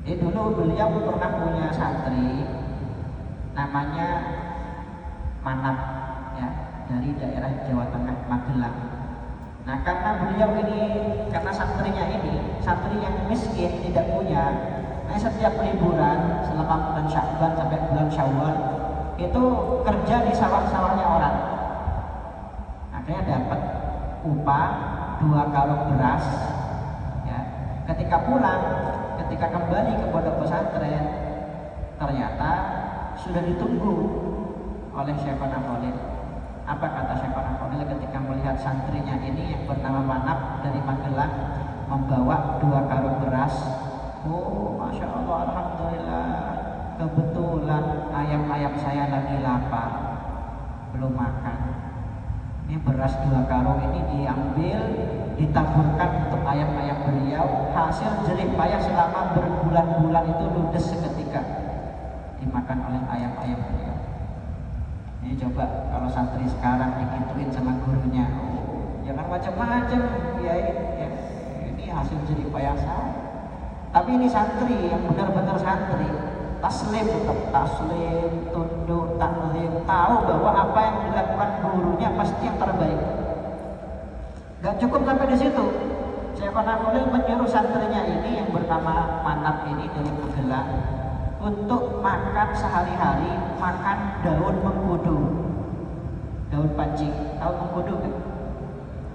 Jadi dulu beliau pernah punya santri namanya Manap, ya, dari daerah Jawa Tengah, Magelang. Nah, karena beliau ini, karena santrinya ini santri yang miskin, tidak punya, nah setiap liburan selama bulan Sya'ban sampai bulan Syawal itu kerja di sawah-sawahnya orang. Akhirnya dapat upah 2 karung beras, ya. Ketika pulang, ketika kembali ke pondok pesantren, ternyata sudah ditunggu oleh Syekhona Khalil. Apa kata Syekhona Khalil ketika melihat santrinya ini yang bernama Manap dari Magelang membawa 2 karung beras? Oh, Masya Allah, Alhamdulillah, kebetulan ayam-ayam saya lagi lapar, belum makan. Ini beras 2 karung ini diambil, ditaburkan untuk ayam-ayam beliau. Hasil jerih payah selama berbulan-bulan itu ludes seketika, dimakan oleh ayam-ayam beliau. Ini coba kalau santri sekarang digituin sama gurunya, oh, jangan macam-macam, ya, ya, ini hasil jerih payah saya. Tapi ini santri yang benar-benar santri, taslim, tetap taslim, tunduk, taklim, tahu bahwa apa yang dilakukan gurunya pasti yang terbaik. Gak cukup sampai di situ. Syekhona Khalil menyuruh santrinya ini yang bernama Manap ini dari Magelang untuk makan sehari-hari, makan daun mengkudu, daun pancing. Tahu mengkudu kan?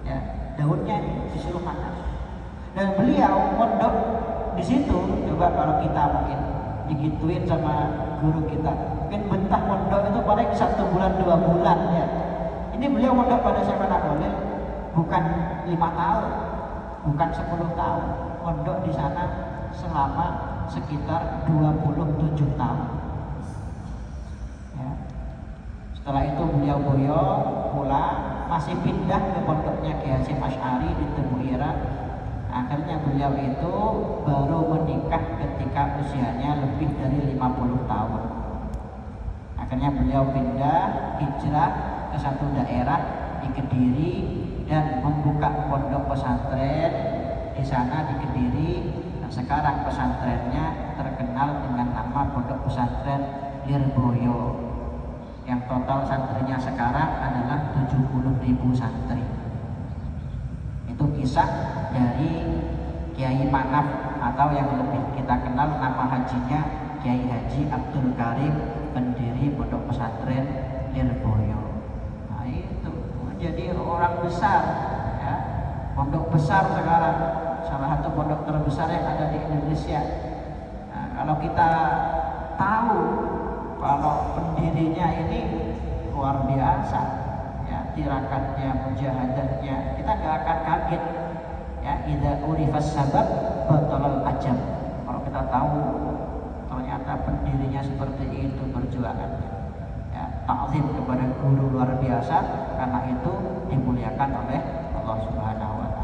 Ya, daunnya disuruh makan. Dan beliau mondok di situ. Coba kalau kita mungkin digituin sama guru kita, mungkin betah mondok itu paling 1 bulan 2 bulan, ya. Ini beliau mondok pada Syekhona Khalil bukan 5 tahun, bukan 10 tahun, mondok di sana selama sekitar 27 tahun, ya. Setelah itu beliau boyong pulang, masih pindah ke pondoknya Kiai Hasyim Asy'ari di Tebuireng. Akhirnya beliau itu baru menikah ketika usianya lebih dari 50 tahun. Akhirnya beliau pindah hijrah ke satu daerah di Kediri dan membuka pondok pesantren di sana di Kediri. Nah, sekarang pesantrennya terkenal dengan nama Pondok Pesantren Lirboyo, yang total santrinya sekarang adalah 70.000 santri. Itu kisah dari Kiai Manap, atau yang lebih kita kenal nama hajinya Kiai Haji Abdul Karim, pendiri Pondok Pesantren Lirboyo. Nah, itu menjadi orang besar, ya. Pondok besar sekarang, salah satu pondok terbesar yang ada di Indonesia. Nah, kalau kita tahu kalau pendirinya ini luar biasa, ya, tirakannya, mujahadahnya, kita nggak akan kaget, ya. Idza urifas sabab batalal ajab. Kalau kita tahu ternyata pendirinya seperti itu perjuangannya, ya, ta'zim kepada guru luar biasa, karena itu dimuliakan oleh Allah Subhanahu wa Ta'ala.